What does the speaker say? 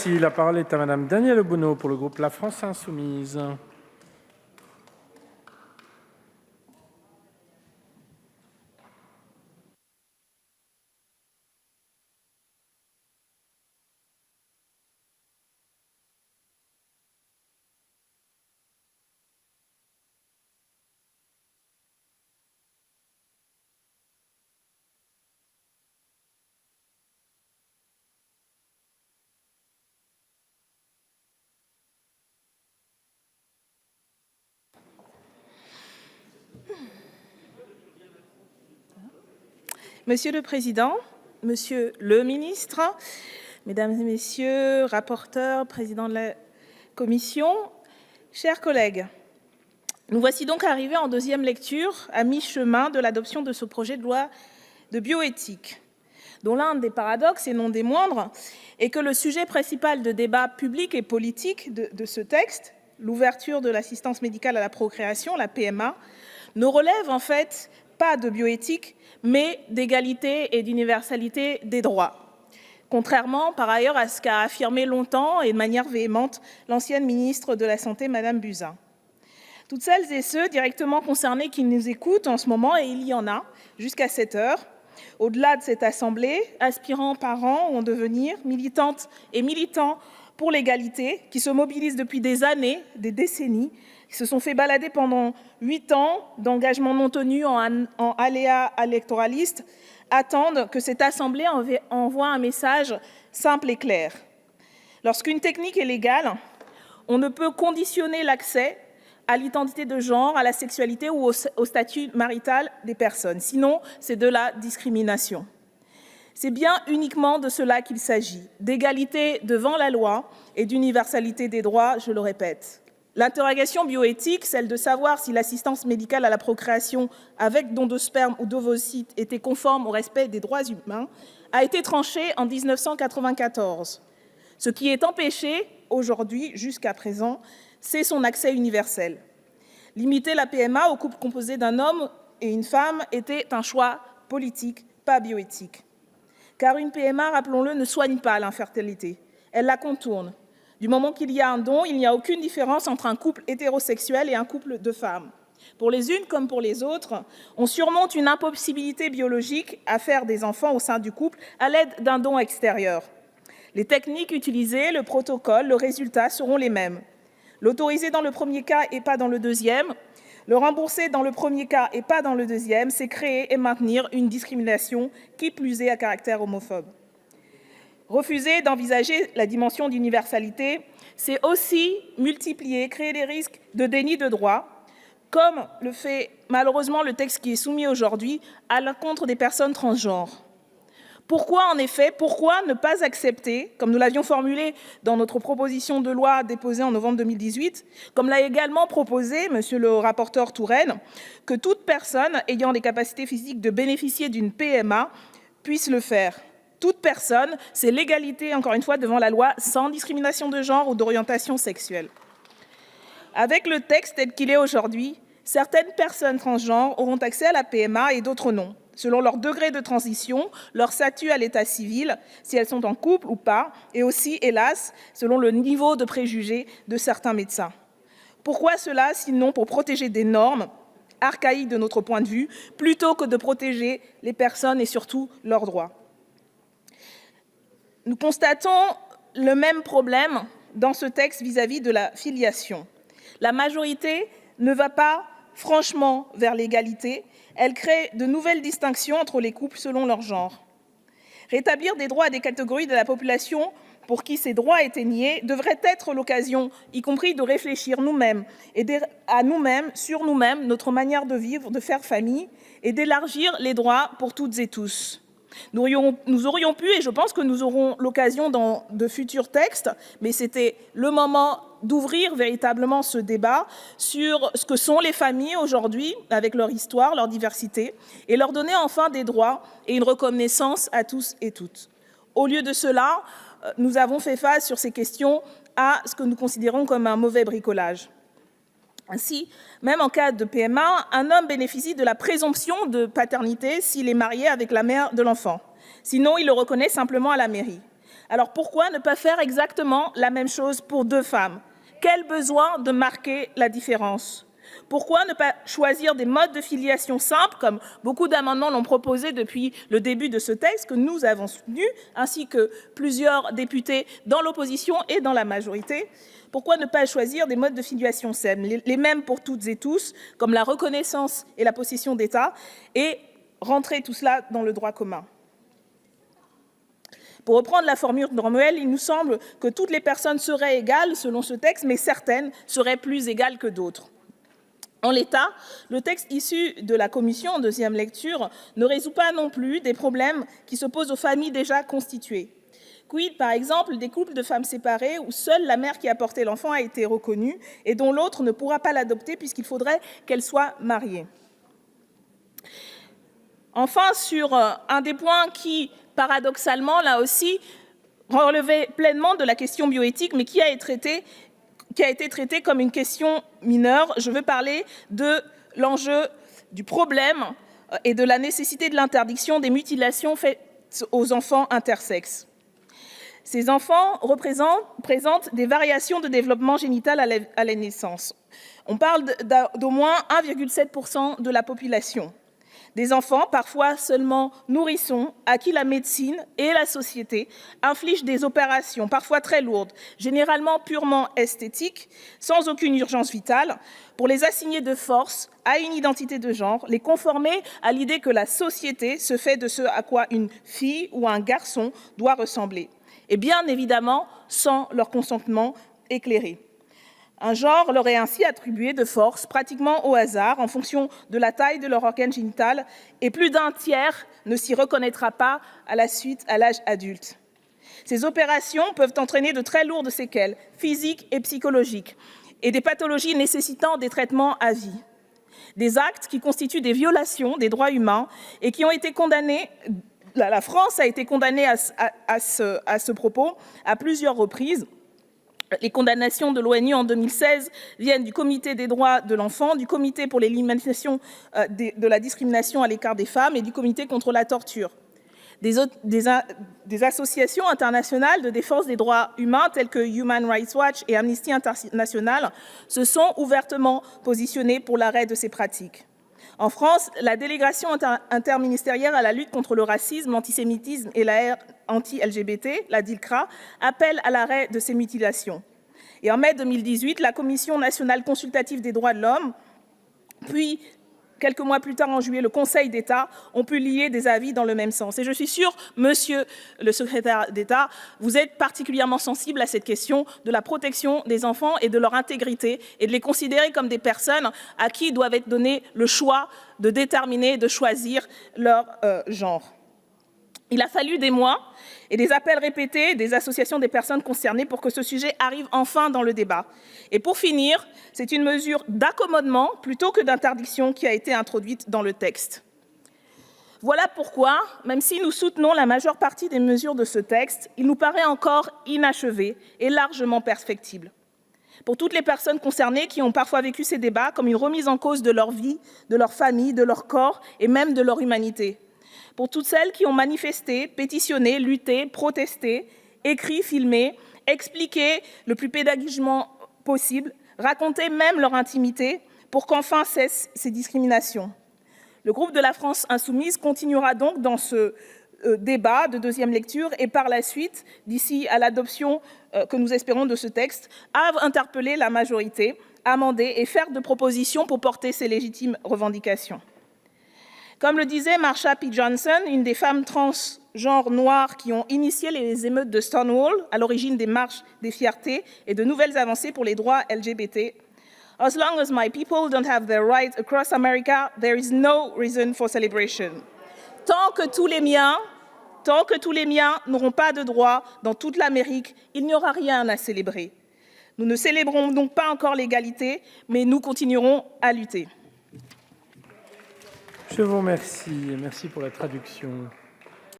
Merci. La parole est à Madame Danièle Obono pour le groupe La France Insoumise. Monsieur le Président, Monsieur le Ministre, Mesdames et Messieurs, rapporteurs, Président de la Commission, chers collègues, nous voici donc arrivés en deuxième lecture, à mi-chemin de l'adoption de ce projet de loi de bioéthique, dont l'un des paradoxes, et non des moindres, est que le sujet principal de débat public et politique de ce texte, l'ouverture de l'assistance médicale à la procréation, la PMA, ne relève en fait pas de bioéthique, mais d'égalité et d'universalité des droits. Contrairement, par ailleurs, à ce qu'a affirmé longtemps et de manière véhémente l'ancienne ministre de la Santé, Madame Buzyn. Toutes celles et ceux directement concernés qui nous écoutent en ce moment, et il y en a, jusqu'à cette heure, au-delà de cette assemblée, aspirants, parents ou en devenir, militantes et militants pour l'égalité, qui se mobilisent depuis des années, des décennies, qui se sont fait balader pendant 8 ans d'engagement non tenu en aléas électoralistes, attendent que cette assemblée envoie un message simple et clair. Lorsqu'une technique est légale, on ne peut conditionner l'accès à l'identité de genre, à la sexualité ou au statut marital des personnes. Sinon, c'est de la discrimination. C'est bien uniquement de cela qu'il s'agit, d'égalité devant la loi et d'universalité des droits, je le répète. L'interrogation bioéthique, celle de savoir si l'assistance médicale à la procréation avec don de sperme ou d'ovocytes était conforme au respect des droits humains, a été tranchée en 1994. Ce qui est empêché aujourd'hui, jusqu'à présent, c'est son accès universel. Limiter la PMA au couple composé d'un homme et une femme était un choix politique, pas bioéthique. Car une PMA, rappelons-le, ne soigne pas l'infertilité, elle la contourne. Du moment qu'il y a un don, il n'y a aucune différence entre un couple hétérosexuel et un couple de femmes. Pour les unes comme pour les autres, on surmonte une impossibilité biologique à faire des enfants au sein du couple à l'aide d'un don extérieur. Les techniques utilisées, le protocole, le résultat seront les mêmes. L'autoriser dans le premier cas et pas dans le deuxième, le rembourser dans le premier cas et pas dans le deuxième, c'est créer et maintenir une discrimination qui plus est à caractère homophobe. Refuser d'envisager la dimension d'universalité, c'est aussi multiplier, créer des risques de déni de droit, comme le fait malheureusement le texte qui est soumis aujourd'hui à l'encontre des personnes transgenres. Pourquoi, en effet, pourquoi ne pas accepter, comme nous l'avions formulé dans notre proposition de loi déposée en novembre 2018, comme l'a également proposé Monsieur le rapporteur Touraine, que toute personne ayant des capacités physiques de bénéficier d'une PMA puisse le faire. Toute personne, c'est l'égalité, encore une fois, devant la loi, sans discrimination de genre ou d'orientation sexuelle. Avec le texte tel qu'il est aujourd'hui, certaines personnes transgenres auront accès à la PMA et d'autres non, selon leur degré de transition, leur statut à l'état civil, si elles sont en couple ou pas, et aussi, hélas, selon le niveau de préjugés de certains médecins. Pourquoi cela, sinon pour protéger des normes archaïques de notre point de vue, plutôt que de protéger les personnes et surtout leurs droits? Nous constatons le même problème dans ce texte vis-à-vis de la filiation. La majorité ne va pas franchement vers l'égalité, elle crée de nouvelles distinctions entre les couples selon leur genre. Rétablir des droits à des catégories de la population pour qui ces droits étaient niés devrait être l'occasion, y compris de réfléchir nous-mêmes et à nous-mêmes, sur nous-mêmes, notre manière de vivre, de faire famille et d'élargir les droits pour toutes et tous. Nous aurions pu, et je pense que nous aurons l'occasion dans de futurs textes, mais c'était le moment d'ouvrir véritablement ce débat sur ce que sont les familles aujourd'hui, avec leur histoire, leur diversité, et leur donner enfin des droits et une reconnaissance à tous et toutes. Au lieu de cela, nous avons fait face sur ces questions à ce que nous considérons comme un mauvais bricolage. Ainsi, même en cas de PMA, un homme bénéficie de la présomption de paternité s'il est marié avec la mère de l'enfant. Sinon, il le reconnaît simplement à la mairie. Alors pourquoi ne pas faire exactement la même chose pour 2 femmes? Quel besoin de marquer la différence? Pourquoi ne pas choisir des modes de filiation simples, comme beaucoup d'amendements l'ont proposé depuis le début de ce texte que nous avons soutenu, ainsi que plusieurs députés dans l'opposition et dans la majorité? Pourquoi ne pas choisir des modes de filiation simples, les mêmes pour toutes et tous, comme la reconnaissance et la possession d'État, et rentrer tout cela dans le droit commun? Pour reprendre la formule de Romuel, il nous semble que toutes les personnes seraient égales selon ce texte, mais certaines seraient plus égales que d'autres. En l'état, le texte issu de la Commission en deuxième lecture ne résout pas non plus des problèmes qui se posent aux familles déjà constituées. Quid, par exemple, des couples de femmes séparées où seule la mère qui a porté l'enfant a été reconnue et dont l'autre ne pourra pas l'adopter puisqu'il faudrait qu'elle soit mariée. Enfin, sur un des points qui, paradoxalement, là aussi, relevait pleinement de la question bioéthique, mais qui a été traité comme une question mineure, je veux parler de l'enjeu du problème et de la nécessité de l'interdiction des mutilations faites aux enfants intersexes. Ces enfants présentent des variations de développement génital à la naissance. On parle d'au moins 1,7% de la population. Des enfants, parfois seulement nourrissons, à qui la médecine et la société infligent des opérations, parfois très lourdes, généralement purement esthétiques, sans aucune urgence vitale, pour les assigner de force à une identité de genre, les conformer à l'idée que la société se fait de ce à quoi une fille ou un garçon doit ressembler, et bien évidemment sans leur consentement éclairé. Un genre leur est ainsi attribué de force, pratiquement au hasard, en fonction de la taille de leur organe génital, et plus d'un tiers ne s'y reconnaîtra pas à la suite à l'âge adulte. Ces opérations peuvent entraîner de très lourdes séquelles physiques et psychologiques, et des pathologies nécessitant des traitements à vie. Des actes qui constituent des violations des droits humains et qui ont été condamnés. La France a été condamnée à ce propos à plusieurs reprises. Les condamnations de l'ONU en 2016 viennent du Comité des droits de l'enfant, du Comité pour l'élimination de la discrimination à l'écart des femmes et du Comité contre la torture. Des associations internationales de défense des droits humains telles que Human Rights Watch et Amnesty International se sont ouvertement positionnées pour l'arrêt de ces pratiques. En France, la délégation interministérielle à la lutte contre le racisme, l'antisémitisme et la haine anti-LGBT, la DILCRA, appelle à l'arrêt de ces mutilations. Et en mai 2018, la Commission nationale consultative des droits de l'homme, puis quelques mois plus tard, en juillet, le Conseil d'État ont publié des avis dans le même sens. Et je suis sûre, Monsieur le secrétaire d'État, vous êtes particulièrement sensible à cette question de la protection des enfants et de leur intégrité et de les considérer comme des personnes à qui doivent être donné le choix de déterminer, de choisir leur genre. Il a fallu des mois et des appels répétés des associations des personnes concernées pour que ce sujet arrive enfin dans le débat. Et pour finir, c'est une mesure d'accommodement plutôt que d'interdiction qui a été introduite dans le texte. Voilà pourquoi, même si nous soutenons la majeure partie des mesures de ce texte, il nous paraît encore inachevé et largement perfectible. Pour toutes les personnes concernées qui ont parfois vécu ces débats comme une remise en cause de leur vie, de leur famille, de leur corps et même de leur humanité. Pour toutes celles qui ont manifesté, pétitionné, lutté, protesté, écrit, filmé, expliqué le plus pédagogiquement possible, raconté même leur intimité pour qu'enfin cessent ces discriminations. Le groupe de la France insoumise continuera donc dans ce débat de deuxième lecture et par la suite, d'ici à l'adoption que nous espérons de ce texte, à interpeller la majorité, amender et faire de propositions pour porter ces légitimes revendications. Comme le disait Marsha P. Johnson, une des femmes transgenres noires qui ont initié les émeutes de Stonewall, à l'origine des marches des fiertés et de nouvelles avancées pour les droits LGBT, « As long as my people don't have their rights across America, there is no reason for celebration. » Tant que tous les miens n'auront pas de droits dans toute l'Amérique, il n'y aura rien à célébrer. Nous ne célébrons donc pas encore l'égalité, mais nous continuerons à lutter. Je vous remercie et merci pour la traduction.